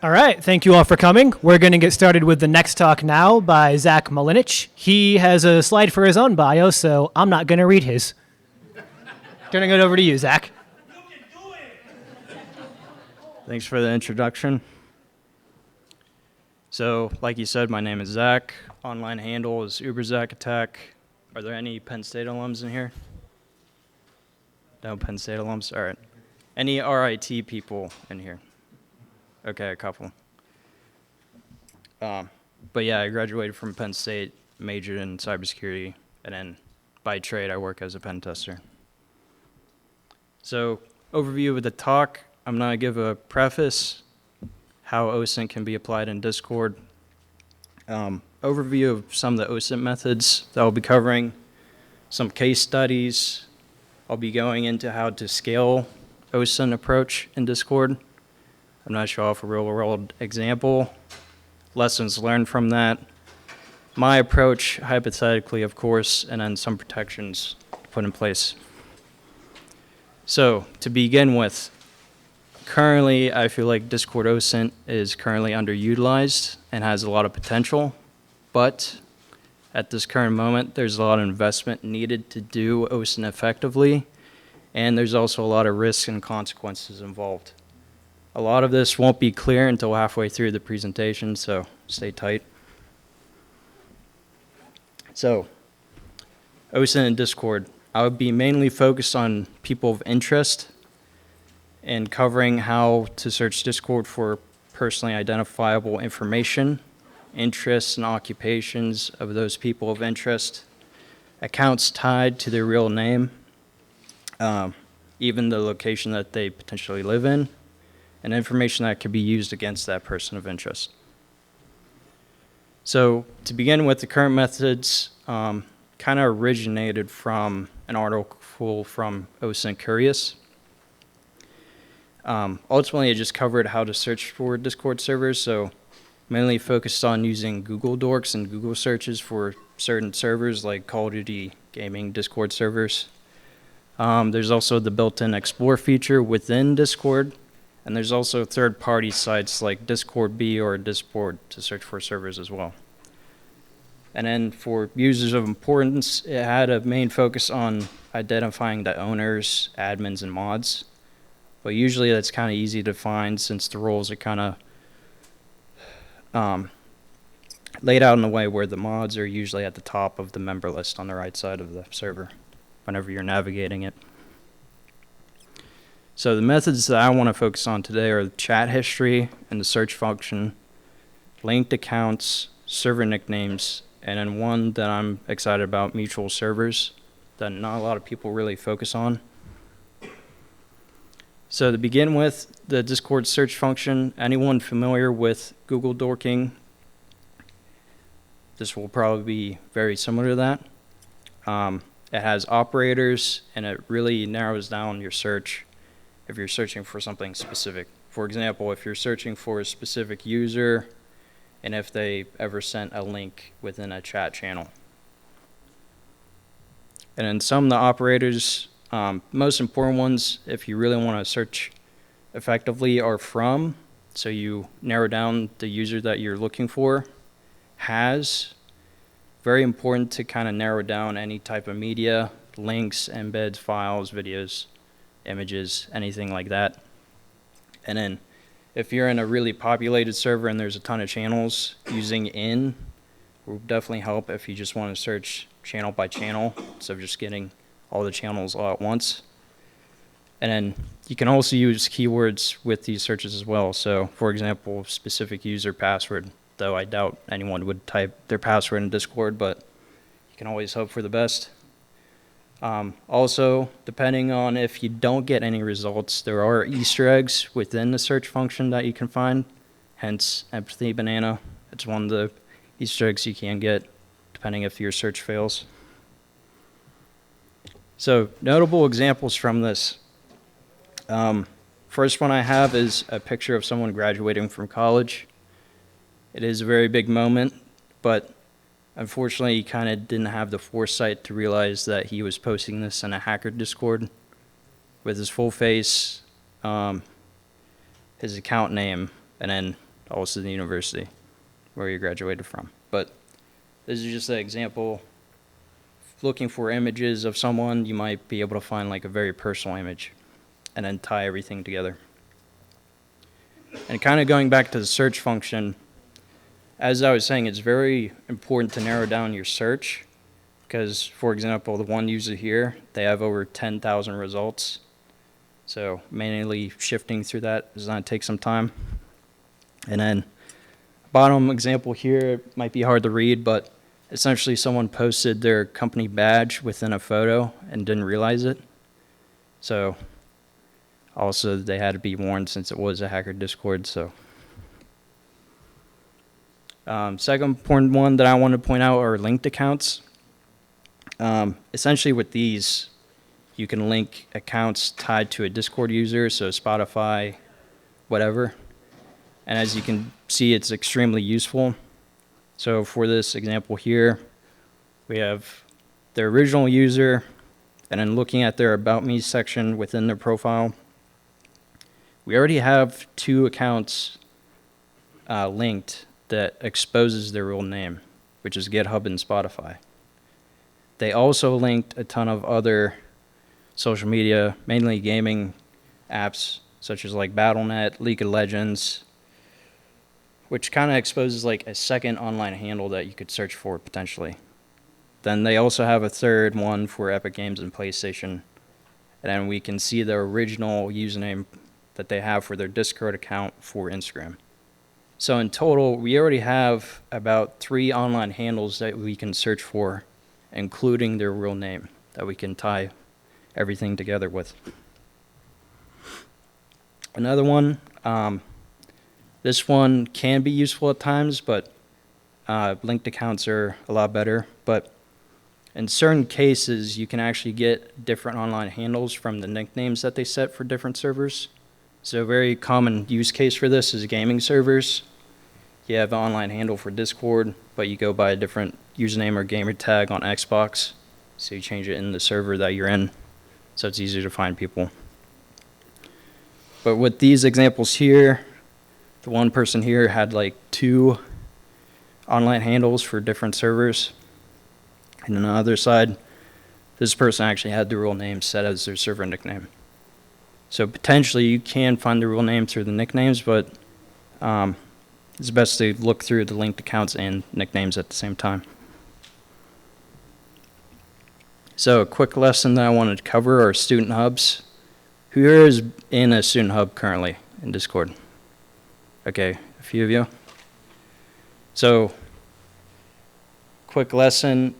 All right, thank you all for coming. We're going to get started with the next talk now by Zach Malinich. He has a slide for his own bio, so I'm not going to read his. Turning it over to you, Zach. Thanks for the introduction. So, like you said, my name is Zach. Online handle is UberZachAttack. Are there any Penn State alums in here? No Penn State alums? All right. Any RIT people in here? Okay, a couple. But yeah, I graduated from Penn State, majored in cybersecurity, and then by trade, I work as a pen tester. So, overview of the talk. I'm going to give a preface, how OSINT can be applied in Discord. Overview of some of the OSINT methods that I'll be covering, some case studies. I'll be going into how to scale OSINT approach in Discord. I'm going to show off a real-world example, lessons learned from that, my approach, hypothetically, of course, and then some protections put in place. So, to begin with, currently, I feel like Discord OSINT is currently underutilized and has a lot of potential, but at this current moment, there's a lot of investment needed to do OSINT effectively, and there's also a lot of risks and consequences involved. A lot of this won't be clear until halfway through the presentation, so stay tight. So, OSINT and Discord. I would be mainly focused on people of interest and covering how to search Discord for personally identifiable information, interests and occupations of those people of interest, accounts tied to their real name, even the location that they potentially live in, and information that could be used against that person of interest. So to begin with, the current methods kind of originated from an article from OSINT Curious. Ultimately, I just covered how to search for Discord servers, so mainly focused on using Google Dorks and Google searches for certain servers like Call of Duty gaming Discord servers. There's also the built-in Explore feature within Discord, and there's also third-party sites like Discord B or Discord to search for servers as well. And then for users of importance, it had a main focus on identifying the owners, admins, and mods. But usually that's kind of easy to find since the roles are kind of laid out in a way where the mods are usually at the top of the member list on the right side of the server whenever you're navigating it. So the methods that I want to focus on today are the chat history and the search function, linked accounts, server nicknames, and then one that I'm excited about, mutual servers, that not a lot of people really focus on. So to begin with, the Discord search function, anyone familiar with Google Dorking, this will probably be very similar to that. It has operators, and it really narrows down your search if you're searching for something specific. For example, if you're searching for a specific user, and if they ever sent a link within a chat channel. And then some of the operators, most important ones, if you really want to search effectively, are from. So you narrow down the user that you're looking for. Has. Very important to kind of narrow down any type of media, links, embeds, files, videos, images, anything like that. And then if you're in a really populated server and there's a ton of channels, using in will definitely help if you just want to search channel by channel instead of just getting all the channels all at once. And then you can also use keywords with these searches as well. So for example, specific user password, though I doubt anyone would type their password in Discord, but you can always hope for the best. Also, depending on if you don't get any results, there are Easter eggs within the search function that you can find, hence Empathy Banana. It's one of the Easter eggs you can get, depending if your search fails. So, notable examples from this. First one I have is a picture of someone graduating from college. It is a very big moment, but unfortunately, he kind of didn't have the foresight to realize that he was posting this in a hacker Discord with his full face, his account name, and then also the university where you graduated from. But this is just an example. Looking for images of someone, you might be able to find like a very personal image and then tie everything together. And kind of going back to the search function, as I was saying, it's very important to narrow down your search because, for example, the one user here, they have over 10,000 results. So manually shifting through that is going to take some time. And then bottom example here might be hard to read, but essentially someone posted their company badge within a photo and didn't realize it. So also they had to be warned since it was a hacker Discord. So second important one that I want to point out are linked accounts. Essentially with these, you can link accounts tied to a Discord user, so Spotify, whatever. And as you can see, it's extremely useful. So for this example here, we have their original user, and then looking at their About Me section within their profile, we already have 2 accounts linked that exposes their real name, which is GitHub and Spotify. They also linked a ton of other social media, mainly gaming apps, such as like Battle.net, League of Legends, which kind of exposes like a second online handle that you could search for potentially. Then they also have a third one for Epic Games and PlayStation. And then we can see the original username that they have for their Discord account for Instagram. So in total, we already have about 3 online handles that we can search for, including their real name, that we can tie everything together with. Another one, this one can be useful at times, but linked accounts are a lot better. But in certain cases, you can actually get different online handles from the nicknames that they set for different servers. So a very common use case for this is gaming servers. You have an online handle for Discord, but you go by a different username or gamer tag on Xbox. So you change it in the server that you're in, so it's easier to find people. But with these examples here, the one person here had like 2 online handles for different servers. And on the other side, this person actually had the real name set as their server nickname. So potentially you can find the real name through the nicknames, but it's best to look through the linked accounts and nicknames at the same time. So a quick lesson that I wanted to cover are student hubs. Who here is in a student hub currently in Discord? Okay, a few of you. So quick lesson,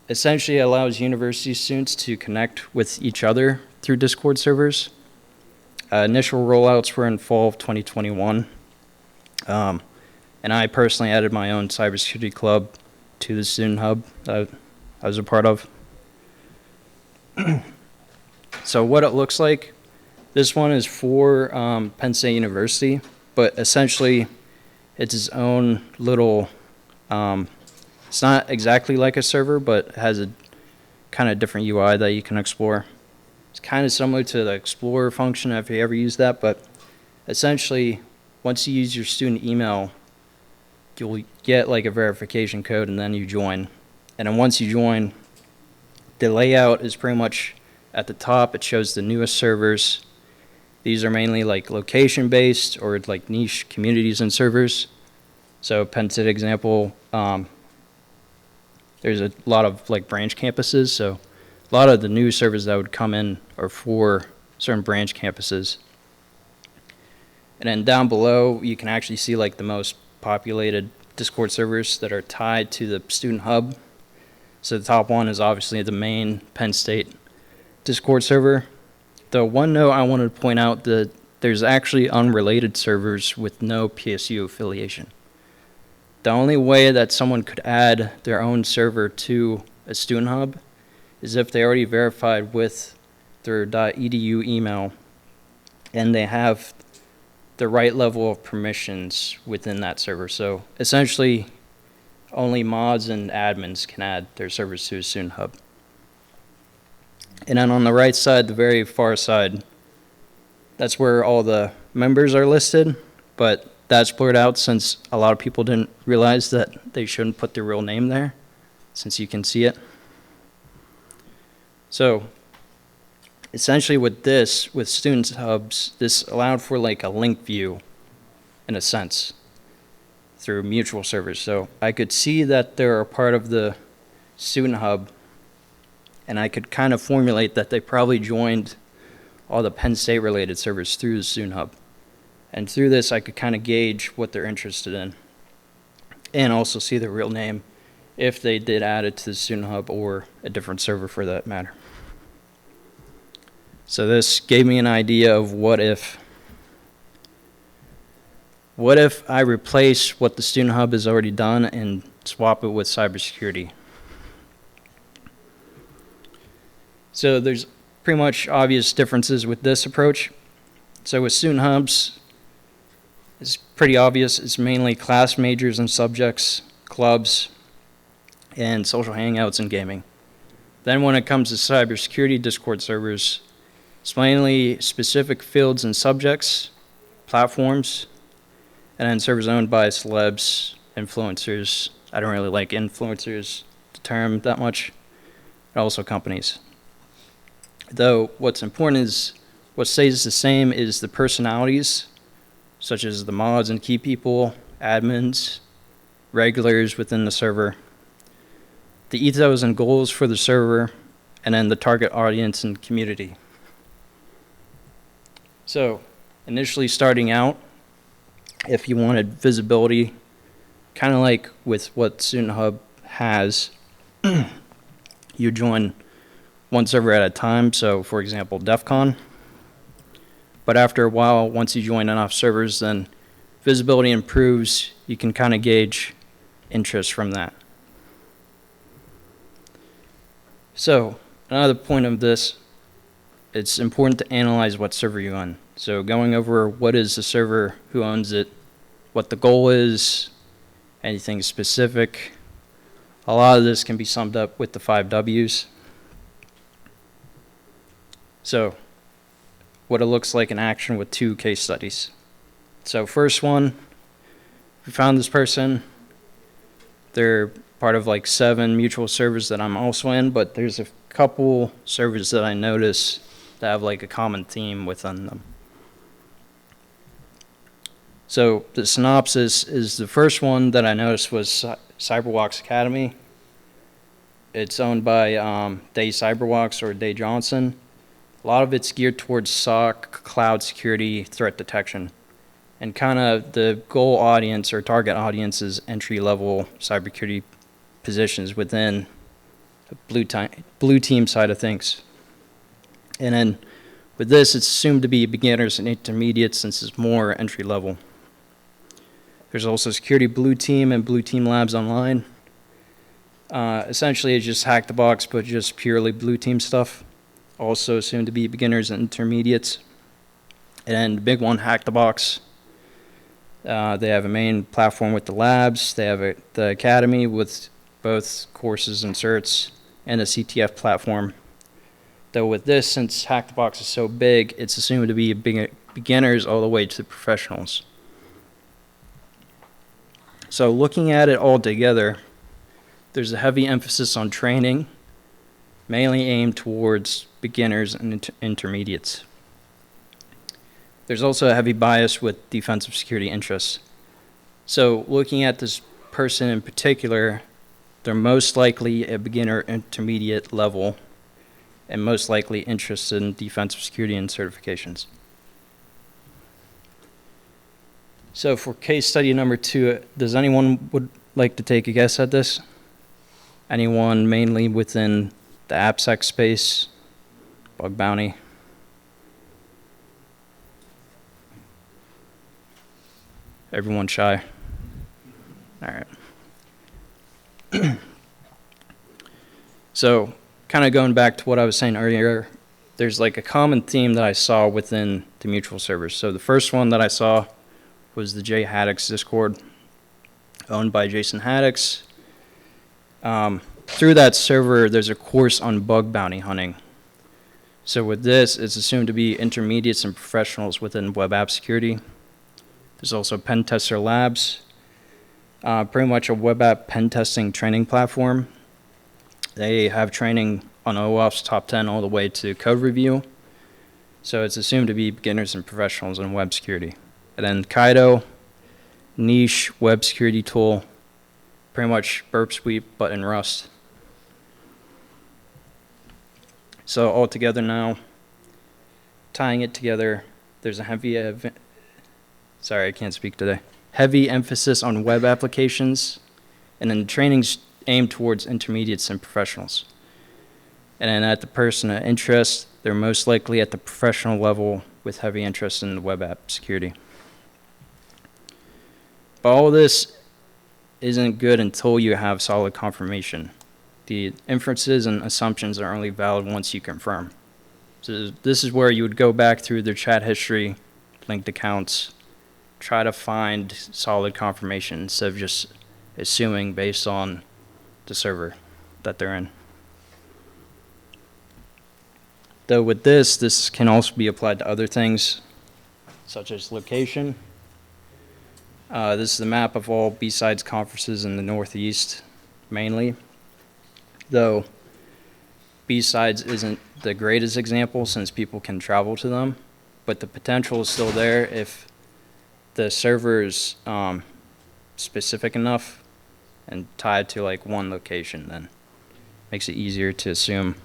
essentially allows university students to connect with each other through Discord servers. Initial rollouts were in fall of 2021. And I personally added my own cybersecurity club to the student hub that I was a part of. So what it looks like, this one is for Penn State University, but essentially it's its own little, it's not exactly like a server, but it has a kind of different UI that you can explore. It's kind of similar to the Explorer function if you ever use that, but essentially once you use your student email, you'll get like a verification code and then you join. And then once you join, the layout is pretty much at the top. It shows the newest servers. These are mainly like location based or like niche communities and servers. So Penn State example, there's a lot of like branch campuses. So a lot of the new servers that would come in are for certain branch campuses. And then down below, you can actually see like the most populated Discord servers that are tied to the student hub. So the top one is obviously the main Penn State Discord server. The one note I wanted to point out that there's actually unrelated servers with no PSU affiliation. The only way that someone could add their own server to a student hub is if they already verified with their .edu email and they have the right level of permissions within that server. So essentially, only mods and admins can add their servers to a student hub. And then on the right side, the very far side, that's where all the members are listed, but that's blurred out since a lot of people didn't realize that they shouldn't put their real name there, since you can see it. So essentially with this, with Student Hubs, this allowed for like a link view in a sense through mutual servers. So I could see that they're a part of the Student Hub, and I could kind of formulate that they probably joined all the Penn State related servers through the Student Hub. And through this, I could kind of gauge what they're interested in and also see their real name if they did add it to the Student Hub or a different server for that matter. So this gave me an idea of what if I replace what the Student Hub has already done and swap it with cybersecurity. So there's pretty much obvious differences with this approach. So with Student Hubs, it's pretty obvious. It's mainly class majors and subjects, clubs, and social hangouts and gaming. Then when it comes to cybersecurity Discord servers, it's mainly specific fields and subjects, platforms, and then servers owned by celebs, influencers. I don't really like influencers, the term, that much, and also companies. Though what's important is what stays the same is the personalities, such as the mods and key people, admins, regulars within the server, the ethos and goals for the server, and then the target audience and community. So initially starting out, if you wanted visibility, kind of like with what Student Hub has, you join one server at a time. So for example, DEF CON. But after a while, once you join enough servers, then visibility improves. You can kind of gauge interest from that. So another point of this, it's important to analyze what server you own. So going over what is the server, who owns it, what the goal is, anything specific. A lot of this can be summed up with the 5 Ws. So what it looks like in action with 2 case studies. So first one, we found this person. They're part of like 7 mutual servers that I'm also in, but there's a couple servers that I notice that have like a common theme within them. So the synopsis is the first one that I noticed was CyberWalks Academy. It's owned by Day CyberWalks or Day Johnson. A lot of it's geared towards SOC, cloud security, threat detection, and kind of the goal audience or target audience is entry-level cybersecurity positions within the blue team side of things. And then with this, it's assumed to be beginners and intermediates since it's more entry-level. There's also security blue team and blue team labs online. Essentially, it's just hack the box, but just purely blue team stuff. Also assumed to be beginners and intermediates. And the big one, hack the box. They have a main platform with the labs. They have the academy with both courses and certs, and a CTF platform. Though with this, since hack the box is so big, it's assumed to be beginners all the way to professionals. So looking at it all together, there's a heavy emphasis on training, mainly aimed towards beginners and intermediates. There's also a heavy bias with defensive security interests. So looking at this person in particular, they're most likely a beginner intermediate level and most likely interested in defensive security and certifications. So for case study number 2, does anyone would like to take a guess at this? Anyone mainly within the AppSec space, bug bounty? Everyone shy? All right. So kind of going back to what I was saying earlier, there's like a common theme that I saw within the mutual servers. So the first one that I saw was the Jay Haddix Discord, owned by Jason Haddix. Through that server, there's a course on bug bounty hunting. So with this, it's assumed to be intermediates and professionals within web app security. There's also Pen Tester Labs, pretty much a web app pen testing training platform. They have training on OAuth's top 10 all the way to code review. So it's assumed to be beginners and professionals in web security. And then Kaido, niche web security tool, pretty much Burp Suite, but in Rust. So all together now, tying it together, there's a heavy emphasis on web applications, and then training's aimed towards intermediates and professionals. And then at the person of interest, they're most likely at the professional level with heavy interest in the web app security. But all this isn't good until you have solid confirmation. The inferences and assumptions are only valid once you confirm. So this is where you would go back through their chat history, linked accounts, try to find solid confirmation instead of just assuming based on the server that they're in. Though with this can also be applied to other things, such as location. This is the map of all BSides conferences in the Northeast, mainly. Though BSides isn't the greatest example since people can travel to them, but the potential is still there if the server is specific enough and tied to like one location, then makes it easier to assume.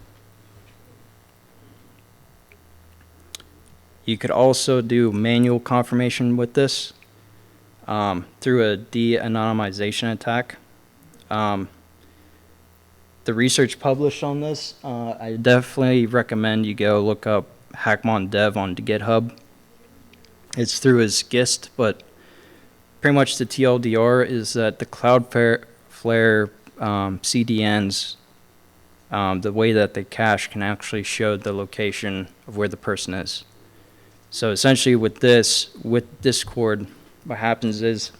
You could also do manual confirmation with this through a de-anonymization attack. The research published on this, I definitely recommend you go look up Hackmon Dev on GitHub. It's through his GIST, but pretty much the TLDR is that the Cloudflare CDNs, the way that they cache can actually show the location of where the person is. So essentially with Discord, what happens is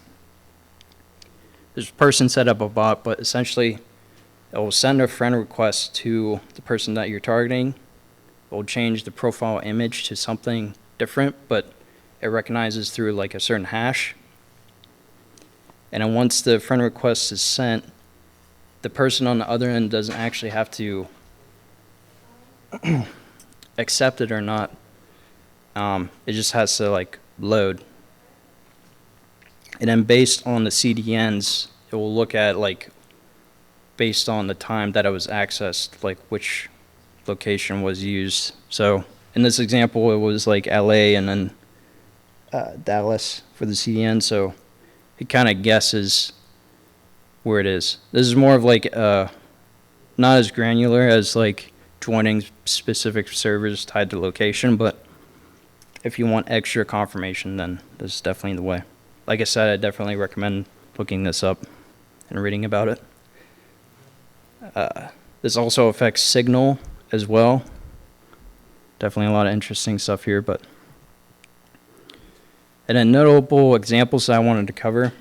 there's a person set up a bot, but essentially it will send a friend request to the person that you're targeting. It will change the profile image to something different, but it recognizes through like a certain hash. And then once the friend request is sent, the person on the other end doesn't actually have to accept it or not. It just has to like load. And then based on the CDNs, it will look at like based on the time that it was accessed, like which location was used. So in this example, it was like LA and then Dallas for the CDN. So it kind of guesses where it is. This is more of like not as granular as like joining specific servers tied to location, but if you want extra confirmation, then this is definitely the way. Like I said, I definitely recommend looking this up and reading about it. This also affects Signal as well. Definitely a lot of interesting stuff here, but and then notable examples that I wanted to cover.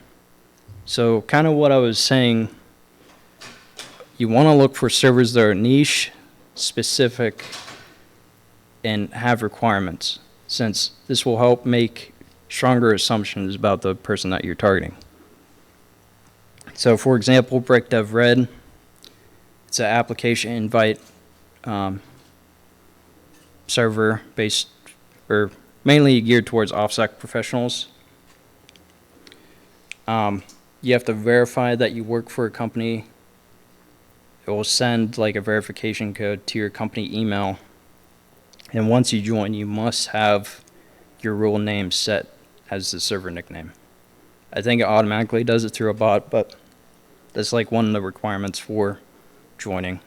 So kind of what I was saying, you want to look for servers that are niche, specific, and have requirements, since this will help make stronger assumptions about the person that you're targeting. So for example, BreakDevRed, it's an application invite server based, or mainly geared towards OffSec professionals. You have to verify that you work for a company. It will send like a verification code to your company email. And once you join, you must have your role name set as the server nickname. I think it automatically does it through a bot, but that's like one of the requirements for joining.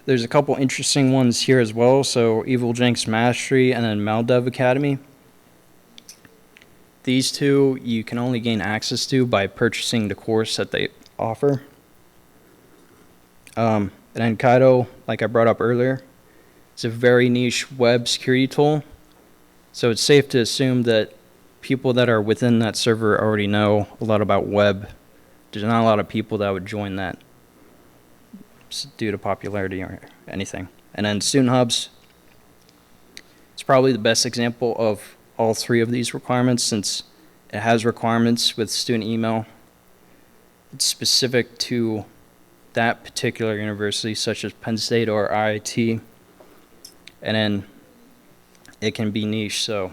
There's a couple interesting ones here as well. So Evil Jinx Mastery and then Maldev Academy. These two you can only gain access to by purchasing the course that they offer. And then Kaido, like I brought up earlier, it's a very niche web security tool. So it's safe to assume that people that are within that server already know a lot about web. There's not a lot of people that would join that due to popularity or anything. And then Student Hubs, It's probably the best example of all three of these requirements since it has requirements with student email. It's specific to that particular university, such as Penn State or IIT. And then it can be niche, so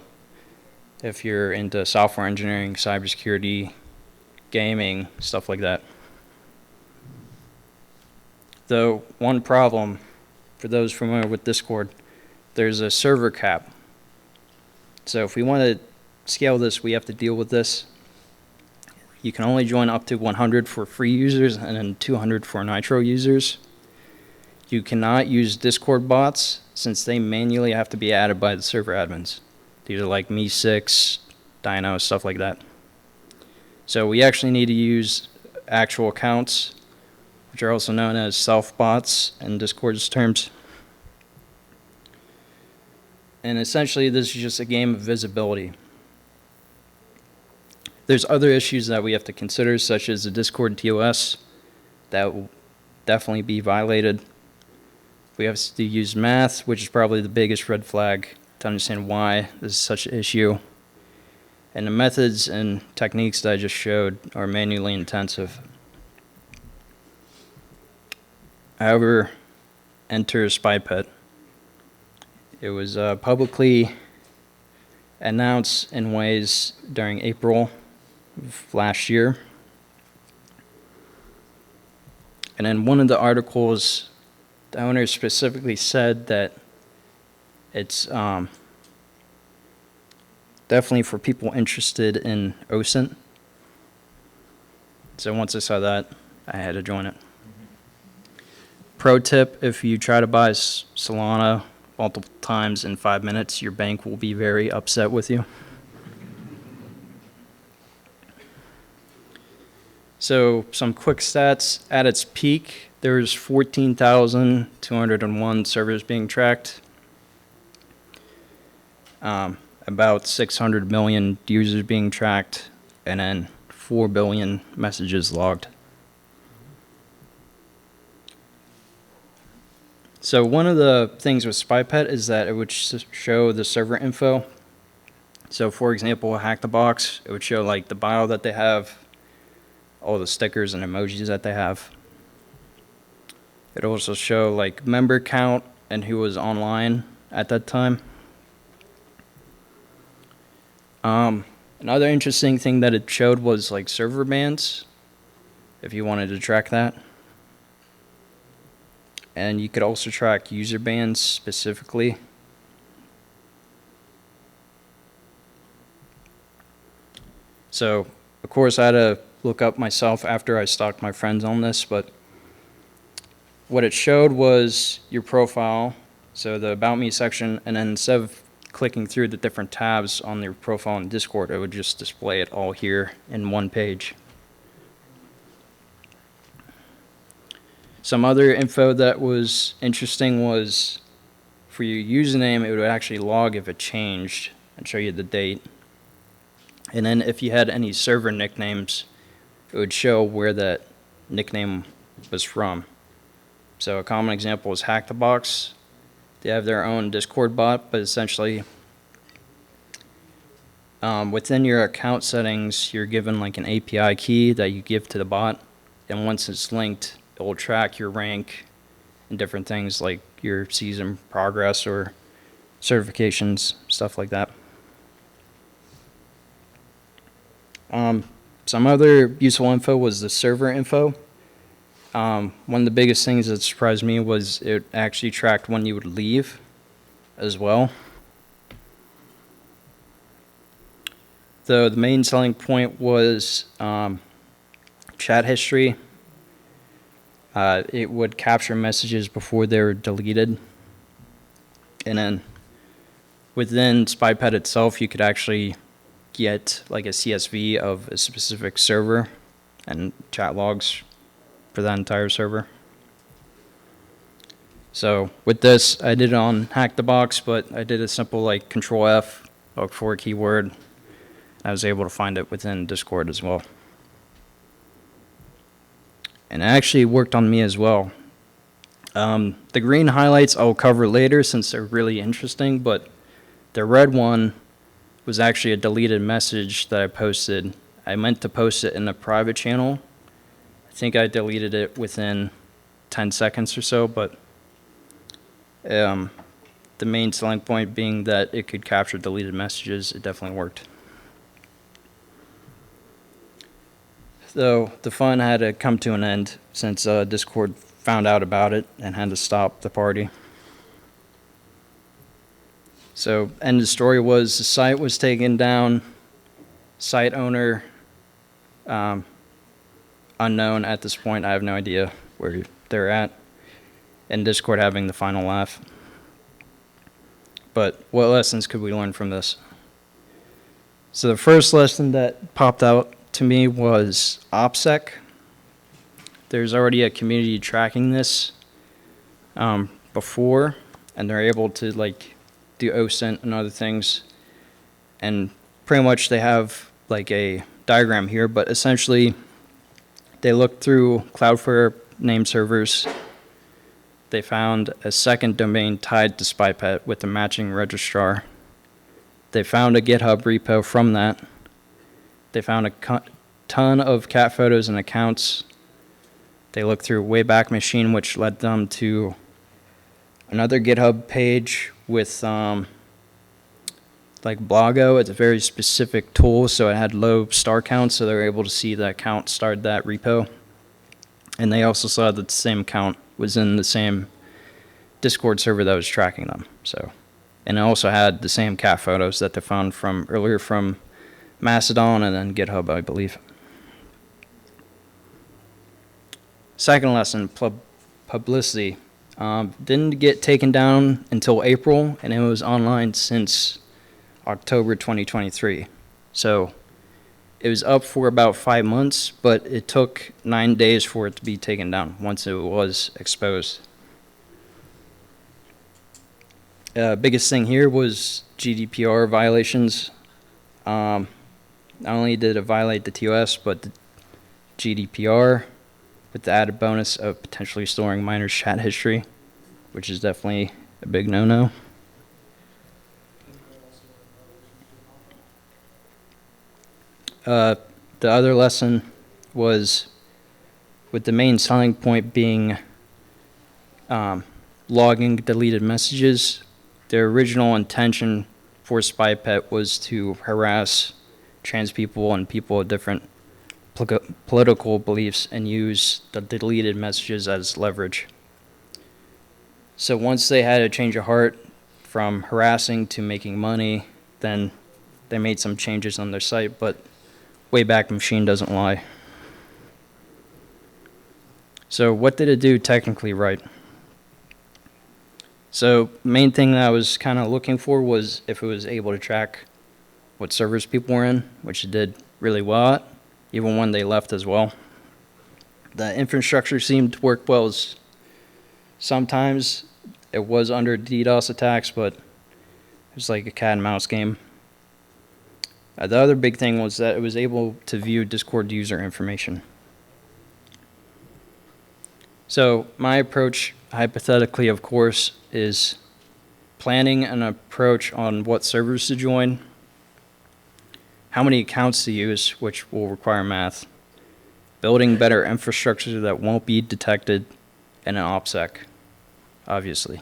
if you're into software engineering, cybersecurity, gaming, stuff like that. Though one problem for those familiar with Discord, there's a server cap. So if we want to scale this, we have to deal with this. You can only join up to 100 for free users and then 200 for Nitro users. You cannot use Discord bots since they manually have to be added by the server admins. These are like Me6, Dino, stuff like that. So we actually need to use actual accounts, which are also known as self-bots in Discord's terms. And essentially, this is just a game of visibility. There's other issues that we have to consider, such as the Discord TOS that will definitely be violated. We have to use math, which is probably the biggest red flag to understand why this is such an issue. And the methods and techniques that I just showed are manually intensive. However, enter SpyPet. It was publicly announced in ways during April of last year. And in one of the articles, the owner specifically said that it's definitely for people interested in OSINT. So once I saw that, I had to join it. Pro tip, if you try to buy Solana multiple times in 5 minutes, your bank will be very upset with you. So some quick stats. At its peak, there's 14,201 servers being tracked. About 600 million users being tracked, and then 4 billion messages logged. So one of the things with SpyPet is that it would show the server info. So for example, Hack the Box, it would show like the bio that they have, all the stickers and emojis that they have. It also show like member count and who was online at that time. Another interesting thing that it showed was like server bans, if you wanted to track that. And you could also track user bans specifically. So, of course, I had to look up myself after I stalked my friends on this, but what it showed was your profile, so the About Me section, and then instead of clicking through the different tabs on your profile in Discord, it would just display it all here in one page. Some other info that was interesting was for your username, it would actually log if it changed and show you the date. And then if you had any server nicknames, it would show where that nickname was from. So a common example is Hack the Box. They have their own Discord bot, but essentially within your account settings, you're given like an API key that you give to the bot. And once it's linked, it will track your rank and different things like your season progress or certifications, stuff like that. Some other useful info was the server info. One of the biggest things that surprised me was it actually tracked when you would leave as well. Though the main selling point was chat history. It would capture messages before they were deleted. And then within SpyPet itself, you could actually get like a CSV of a specific server and chat logs for that entire server. So with this, I did it on Hack the Box, but I did a simple like Control F, look for a keyword. I was able to find it within Discord as well. And it actually worked on me as well. The green highlights I'll cover later since they're really interesting, but The red one was actually a deleted message that I posted. I meant to post it in the private channel. I think I deleted it within 10 seconds or so, but the main selling point being that it could capture deleted messages, it definitely worked. So the fun had to come to an end since Discord found out about it and had to stop the party. So end of the story was the site was taken down, site owner unknown at this point. I have no idea where they're at, and Discord having the final laugh. But what lessons could we learn from this? So the first lesson that popped out to me was OPSEC. There's already a community tracking this before, and they're able to like do OSINT and other things. And pretty much they have like a diagram here, but essentially they looked through Cloudflare name servers. They found a second domain tied to SpyPet with a matching registrar. They found a GitHub repo from that. They found a ton of cat photos and accounts. They looked through Wayback Machine, which led them to another GitHub page with like Blogo. It's a very specific tool, so it had low star counts, so they were able to see the account started that repo. And they also saw that the same account was in the same Discord server that was tracking them. So, and it also had the same cat photos that they found from earlier from Mastodon and then GitHub, I believe. Second lesson, publicity. Didn't get taken down until April, and it was online since October 2023. So it was up for about 5 months, but it took 9 days for it to be taken down once it was exposed. Biggest thing here was GDPR violations. Not only did it violate the TOS, but the GDPR, with the added bonus of potentially storing minors' chat history, which is definitely a big no-no. The other lesson was, with the main selling point being logging deleted messages, their original intention for SpyPet was to harass trans people and people of different political beliefs and use the deleted messages as leverage. So once they had a change of heart from harassing to making money, then they made some changes on their site, but Wayback Machine doesn't lie. So what did it do technically right? So main thing that I was kind of looking for was if it was able to track what servers people were in, which it did really well at, even when they left as well. The infrastructure seemed to work well. Sometimes it was under DDoS attacks, but it was like a cat and mouse game. The other big thing was that it was able to view Discord user information. So my approach, hypothetically of course, is planning an approach on what servers to join, how many accounts to use, which will require math, building better infrastructure that won't be detected, and an OPSEC, obviously.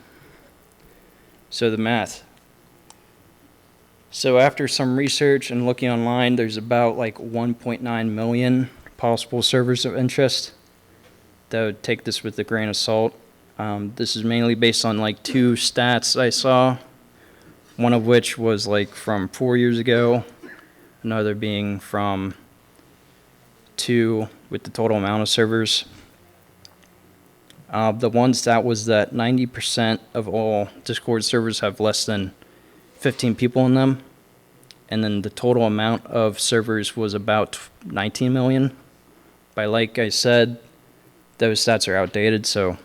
So the math. So after some research and looking online, there's about like 1.9 million possible servers of interest. That would take this with a grain of salt. This is mainly based on like 2 stats I saw, one of which was like from 4 years ago, another being from 2 with the total amount of servers. The one stat was that 90% of all Discord servers have less than 15 people in them, and then the total amount of servers was about 19 million. But like I said, those stats are outdated, so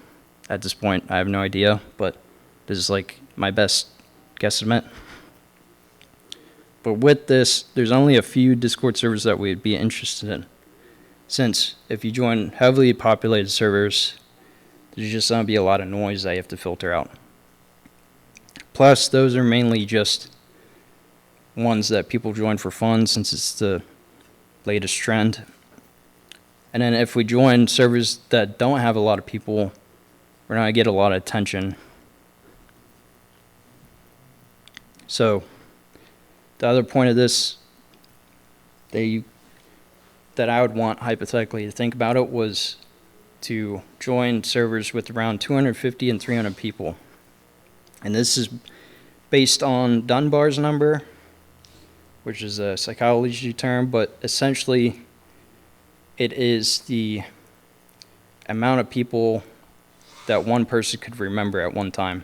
at this point I have no idea, but this is like my best guesstimate. But with this, there's only a few Discord servers that we'd be interested in, since if you join heavily populated servers, there's just going to be a lot of noise that you have to filter out. Plus, those are mainly just ones that people join for fun since it's the latest trend. And then if we join servers that don't have a lot of people, we're not going to get a lot of attention. So the other point of this that I would want hypothetically to think about it was to join servers with around 250 and 300 people. And this is based on Dunbar's number, which is a psychology term, but essentially it is the amount of people that one person could remember at one time.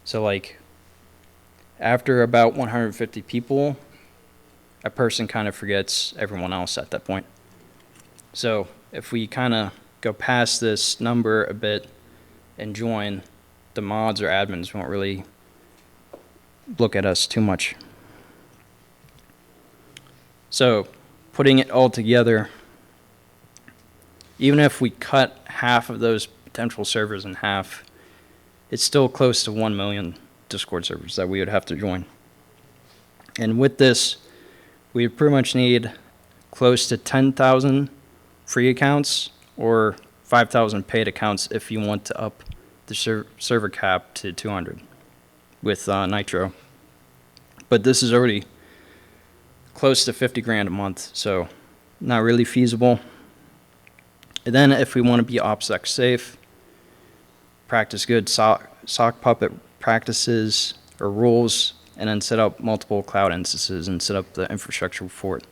So like after about 150 people, a person kind of forgets everyone else at that point. So if we kind of go past this number a bit and join, the mods or admins won't really look at us too much. So putting it all together, even if we cut half of those potential servers in half, it's still close to 1 million Discord servers that we would have to join. And with this, we would pretty much need close to 10,000 free accounts or 5,000 paid accounts if you want to up the server cap to 200 with Nitro. But this is already close to 50 grand a month, so not really feasible. And then if we want to be OPSEC safe, practice good sock puppet practices or rules, and then set up multiple cloud instances and set up the infrastructure for it.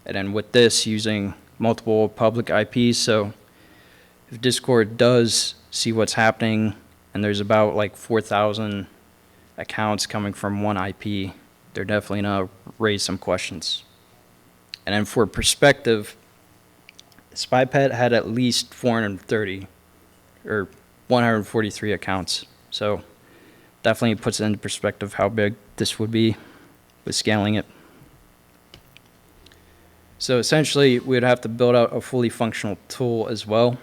And then with this, using multiple public IPs, so if Discord does see what's happening and there's about like 4,000 accounts coming from one IP, they're definitely going to raise some questions. And then for perspective, SpyPet had at least 430 or 143 accounts. So definitely puts it into perspective how big this would be with scaling it. So essentially, we'd have to build out a fully functional tool as well.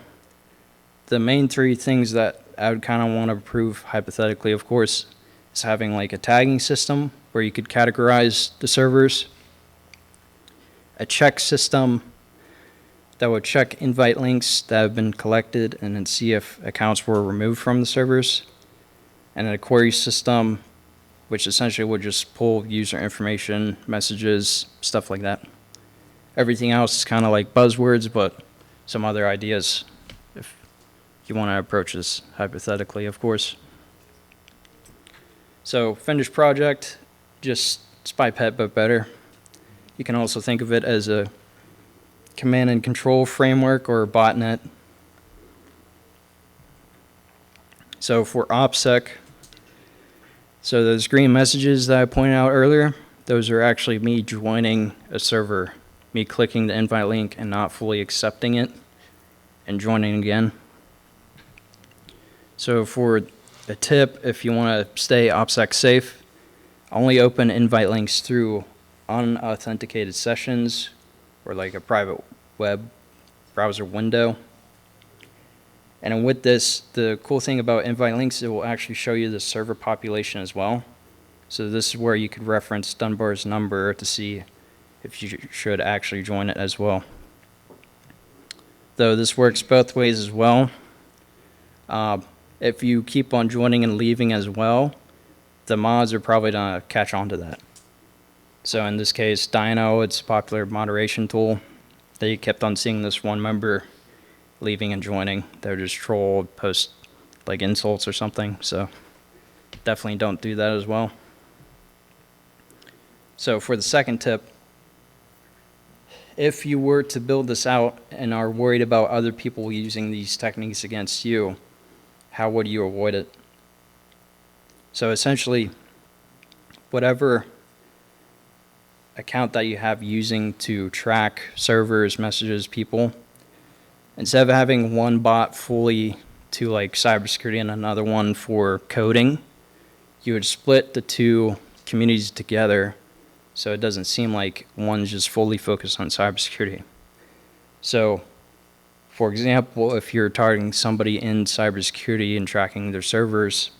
The main three things that I would kind of want to prove, hypothetically, of course, is having like a tagging system where you could categorize the servers, a check system that would check invite links that have been collected and then see if accounts were removed from the servers, and a query system which essentially would just pull user information, messages, stuff like that. Everything else is kind of like buzzwords, but some other ideas if you want to approach this hypothetically, of course. So finished project, just SpyPet but better. You can also think of it as a command and control framework or a botnet. So for OPSEC, so those green messages that I pointed out earlier, those are actually me joining a server, me clicking the invite link and not fully accepting it and joining again. So for a tip, if you want to stay OPSEC safe, only open invite links through unauthenticated sessions or like a private web browser window. And with this, the cool thing about invite links, it will actually show you the server population as well. So this is where you could reference Dunbar's number to see if you should actually join it as well. Though this works both ways as well. If you keep on joining and leaving as well, the mods are probably going to catch on to that. So in this case, Dino, it's a popular moderation tool. They kept on seeing this one member leaving and joining. They would just troll, post like insults or something. So definitely don't do that as well. So for the second tip, if you were to build this out and are worried about other people using these techniques against you, how would you avoid it? So essentially, whatever account that you have using to track servers, messages, people, instead of having one bot fully to like cybersecurity and another one for coding, you would split the two communities together so it doesn't seem like one's just fully focused on cybersecurity. So, for example, if you're targeting somebody in cybersecurity and tracking their servers,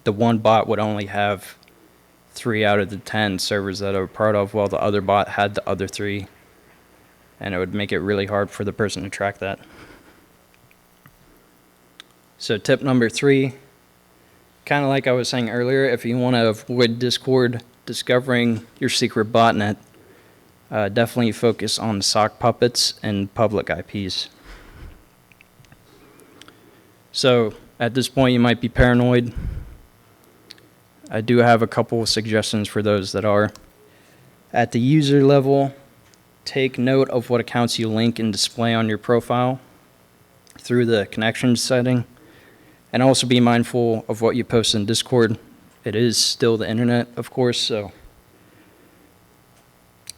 the one bot would only have 3 out of the 10 servers that are part of, while the other bot had the other 3. And it would make it really hard for the person to track that. So tip number 3, kind of like I was saying earlier, if you want to avoid Discord discovering your secret botnet, definitely focus on sock puppets and public IPs. So at this point, you might be paranoid. I do have a couple of suggestions for those that are. At the user level, take note of what accounts you link and display on your profile through the connections setting. And also be mindful of what you post in Discord. It is still the internet, of course, so.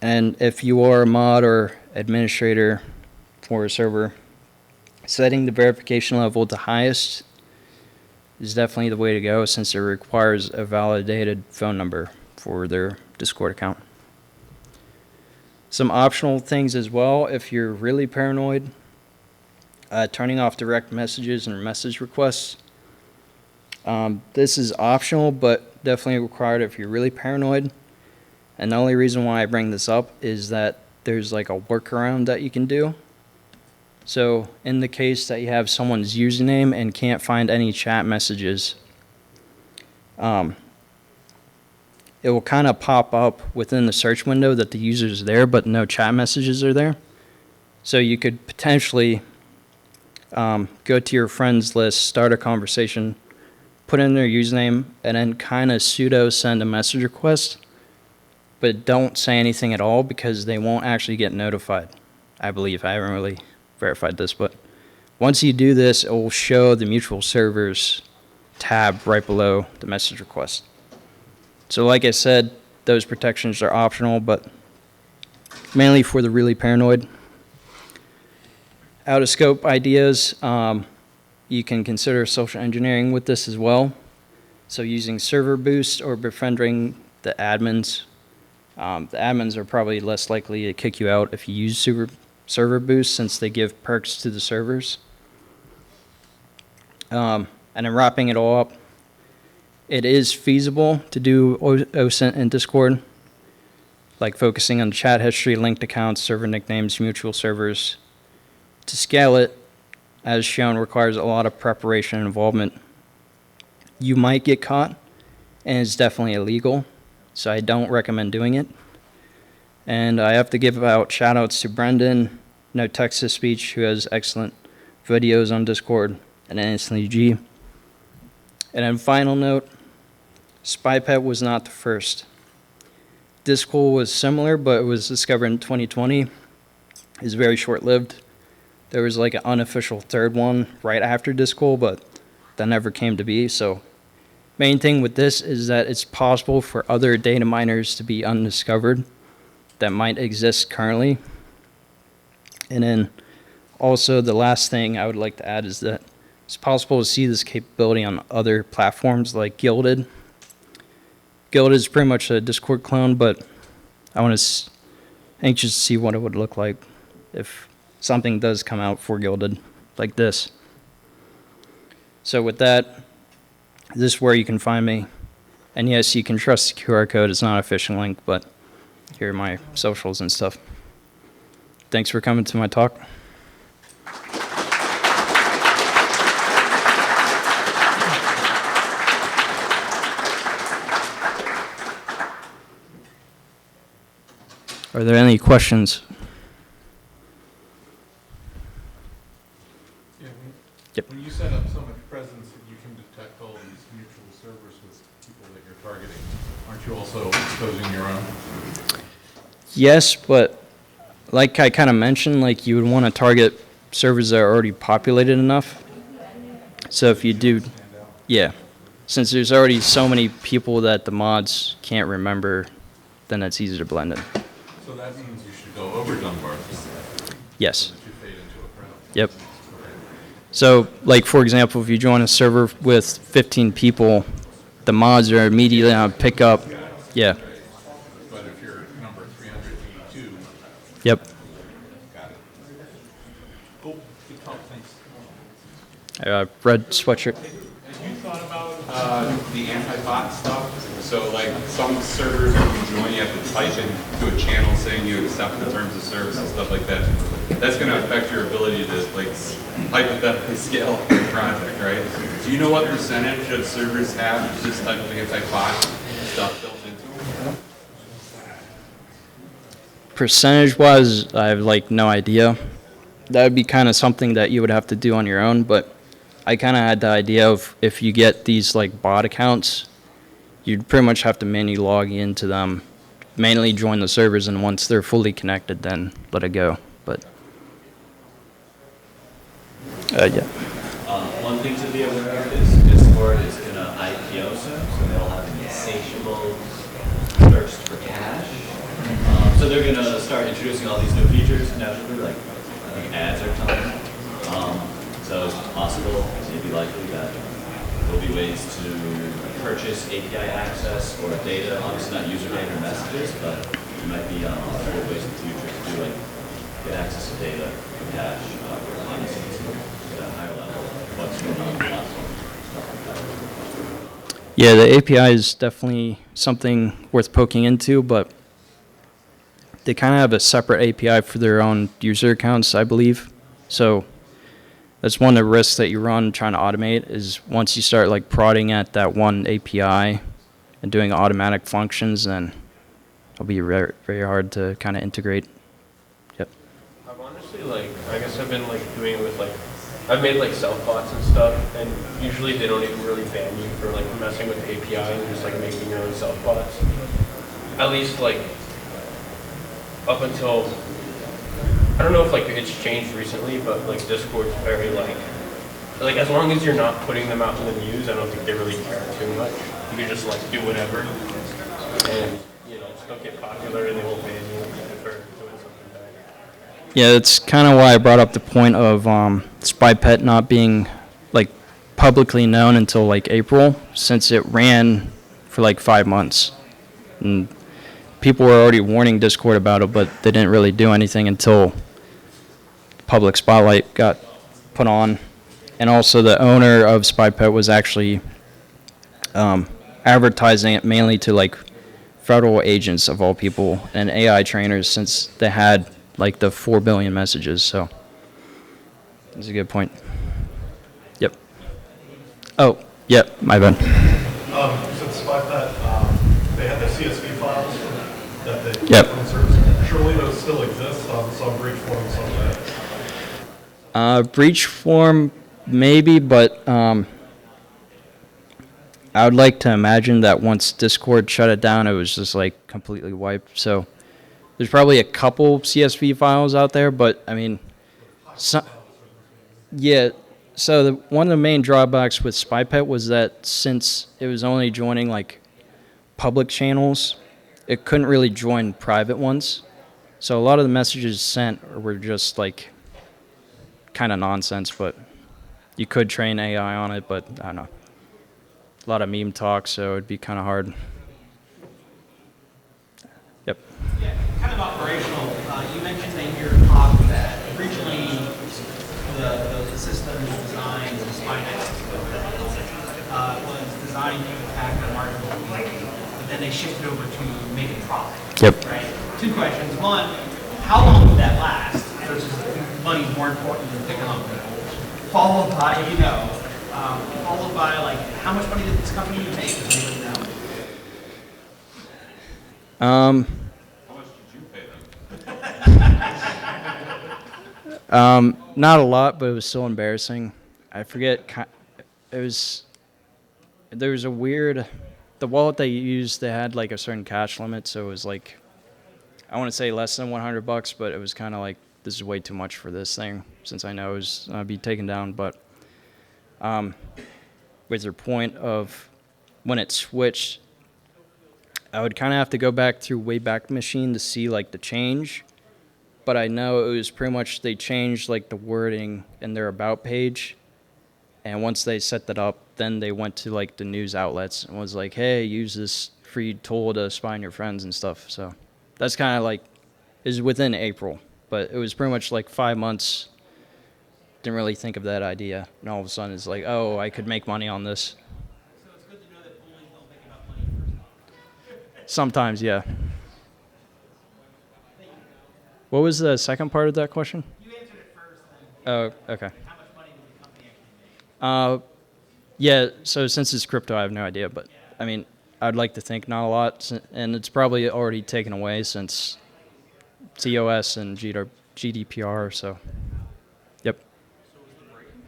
And if you are a mod or administrator for a server, setting the verification level to highest is definitely the way to go, since it requires a validated phone number for their Discord account. Some optional things as well, if you're really paranoid, turning off direct messages and message requests. This is optional, but definitely required if you're really paranoid. And the only reason why I bring this up is that there's like a workaround that you can do. So in the case that you have someone's username and can't find any chat messages, it will kind of pop up within the search window that the user is there, but no chat messages are there. So you could potentially go to your friends list, start a conversation, put in their username, and then kind of pseudo send a message request, but don't say anything at all because they won't actually get notified. I believe. I haven't really verified this, but once you do this, it will show the mutual servers tab right below the message request. So like I said, those protections are optional, but mainly for the really paranoid. Out of scope ideas, you can consider social engineering with this as well. So using server boost or befriending the admins. The admins are probably less likely to kick you out if you use server boost, since they give perks to the servers. And then wrapping it all up, it is feasible to do OSINT in Discord, like focusing on chat history, linked accounts, server nicknames, mutual servers. To scale it, as shown, requires a lot of preparation and involvement. You might get caught, and it's definitely illegal, so I don't recommend doing it. And I have to give out shout-outs to Brendan, No Texas Speech, who has excellent videos on Discord, and Instantly G. And then final note, SpyPet was not the first. Discord was similar, but it was discovered in 2020. It's very short-lived. There was like an unofficial third one right after Discord, but that never came to be. So main thing with this is that it's possible for other data miners to be undiscovered that might exist currently. And then also the last thing I would like to add is that it's possible to see this capability on other platforms like Gilded. Gilded is pretty much a Discord clone, but I want to anxious to see what it would look like if something does come out for Gilded like this. So with that, this is where you can find me. And yes, you can trust the QR code. It's not a phishing link, but here are my socials and stuff. Thanks for coming to my talk. Are there any questions? Yeah, Yep. when you set up so much presence that you can detect all these mutual servers with people that you're targeting, aren't you also exposing your own? Yes, but like I kind of mentioned, like you would want to target servers that are already populated enough. So if you do, yeah, since there's already so many people that the mods can't remember, then it's easy to blend in. So that means you should go over Dunbar Yes. so that you fade into a crowd. Yep. So, like, for example, if you join a server with 15 people, the mods are immediately on pickup. Yeah. But if you're number 382, Yep. got it. Cool. Good talk. Thanks. Red sweatshirt. you thought about the anti-bot stuff? So like some servers when you join, you have to type into a channel saying you accept the terms of service and stuff like that. That's going to affect your ability to like hypothetically scale your project, right? Do you know what percentage of servers have this type of anti-bot stuff built into them? Percentage-wise, I have like no idea. That would be kind of something that you would have to do on your own, but I kind of had the idea of if you get these like bot accounts, you'd pretty much have to manually log into them, manually join the servers, and once they're fully connected, then let it go. But yeah. One thing to be aware of is Discord is going to IPO soon, so they'll have an insatiable thirst for cash. So they're going to start introducing all these new features naturally, like I think ads are coming. So it's possible, maybe likely, that there'll be ways to purchase API access or data, obviously not user data or messages, but there might be other ways in the future to do like get access to data for cash, honestly, at a higher level of what's going on the platform. Yeah, the API is definitely something worth poking into, but they kind of have a separate API for their own user accounts, I believe. So that's one of the risks that you run trying to automate is once you start like prodding at that one API and doing automatic functions, then it'll be very, very hard to kind of integrate. Yep. I've honestly I guess I've been doing it with I've made self-bots and stuff, and usually they don't even really ban you for messing with the API and just making your own self-bots. At least up until, I don't know if it's changed recently, but Discord's very as long as you're not putting them out in the news, I don't think they really care too much. You can just do whatever, and still get popular, and they won't ban you for doing something bad. Yeah, that's kind of why I brought up the point of SpyPet not being publicly known until April, since it ran for 5 months. And people were already warning Discord about it, but they didn't really do anything until public spotlight got put on. And also the owner of SpyPet was actually advertising it mainly to federal agents of all people and AI trainers, since they had the 4 billion messages. So that's a good point. Yep. Oh, yep, my bad. Since SpyPet, they had the CSV files that they Yep. put on servers. Surely those still exist on some breach form, some that. Breach form, maybe, but I would like to imagine that once Discord shut it down, it was just completely wiped. So there's probably a couple CSV files out there, but I mean, yeah. So one of the main drawbacks with SpyPet was that since it was only joining public channels, it couldn't really join private ones. So a lot of the messages sent were just kind of nonsense, but you could train AI on it, but I don't know. A lot of meme talk, so it'd be kind of hard. Yep. Yeah, kind of operational. You mentioned in your talk that originally the system design, the Spynet was designed to attack a marginal community, but then they shifted over to make it profit. Yep. Right? 2 questions. One, how long would that last? Versus money is more important than picking up people. Followed by, followed by how much money did this company make? Does anybody know? How much did you pay them? Not a lot, but it was still embarrassing. I forget. There was a weird. The wallet they used, they had a certain cash limit, so it was I want to say less than $100, but it was kind of this is way too much for this thing, since I know it was be taken down. But with your point of when it switched, I would kind of have to go back through Wayback Machine to see the change. But I know it was pretty much they changed the wording in their about page, and once they set that up, then they went to the news outlets and was hey, use this free tool to spy on your friends and stuff. So that's kind of is within April, but it was pretty much 5 months didn't really think of that idea. And all of a sudden it's like, oh, I could make money on this. So it's good to know that bullies don't think about money first. Sometimes, yeah. What was the second part of that question? You answered it first, then Oh, okay. how much money did the company actually make? Yeah, so since it's crypto, I have no idea. But, I mean, I'd like to think not a lot. And it's probably already taken away since TOS and GDPR, so, yep. So was the breaking to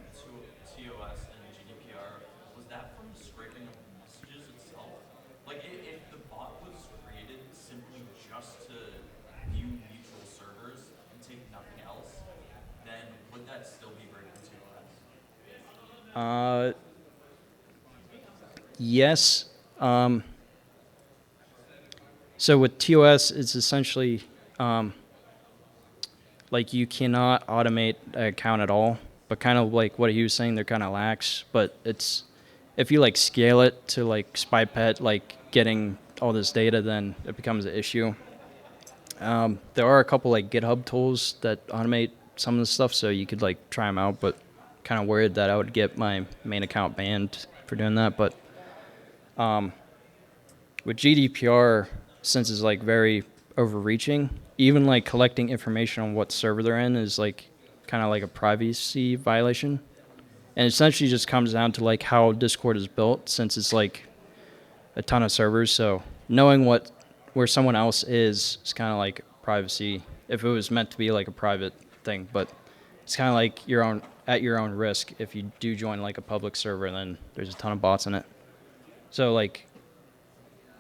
TOS and GDPR, was that from scraping of messages itself? Like if the bot was created simply just to view mutual servers and take nothing else, then would that still be breaking TOS? Yes. So with TOS, it's essentially like you cannot automate an account at all, but kind of like what he was saying, they're kind of lax. But it's if you like scale it to like SpyPet, like getting all this data, then it becomes an issue. There are a couple like GitHub tools that automate some of the stuff, so you could like try them out. But kind of worried that I would get my main account banned for doing that. But with GDPR, since it's like very overreaching, even like collecting information on what server they're in is like kind of like a privacy violation. And essentially just comes down to like how Discord is built, since it's like a ton of servers. So knowing where someone else is kind of like privacy if it was meant to be like a private thing. But it's kind of like at your own risk. If you do join like a public server, then there's a ton of bots in it. So like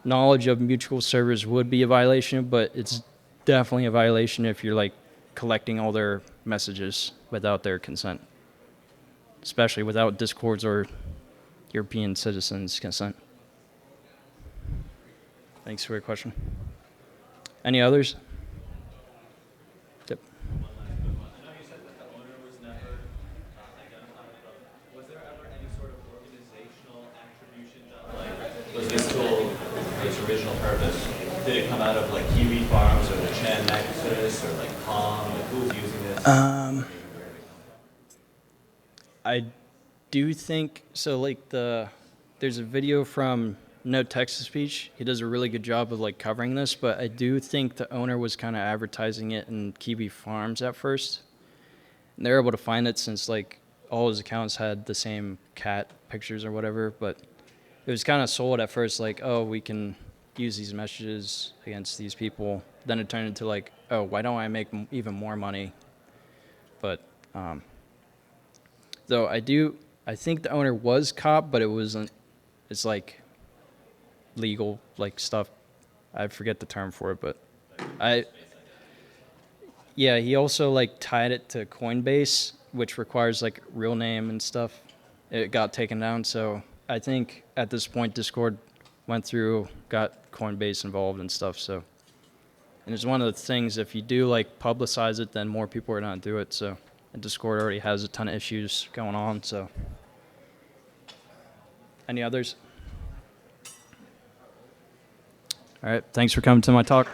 knowledge of mutual servers would be a violation, but it's definitely a violation if you're like collecting all their messages without their consent, especially without Discord's or European citizens' consent. Thanks for your question. Any others? Yep. Was there ever any sort of organizational attribution done? Like, was this tool its original purpose? Did it come out of like Kiwi Farms or the Chan Nexus or like Palm? Like, who was using this? I do think so. Like there's a video from No Text to Speech. He does a really good job of like covering this, but I do think the owner was kind of advertising it in Kiwi Farms at first. And they're able to find it since like all his accounts had the same cat pictures or whatever, but it was kind of sold at first like, oh, we can use these messages against these people. Then it turned into like, oh, why don't I make even more money? But though I think the owner was caught, but it wasn't. It's like legal like stuff. I forget the term for it, but yeah, he also like tied it to Coinbase, which requires like real name and stuff. It got taken down, so I think at this point Discord went through, got Coinbase involved and stuff. So, and it's one of the things, if you do like publicize it, then more people are gonna do it. So, and Discord already has a ton of issues going on. So, any others? All right, thanks for coming to my talk.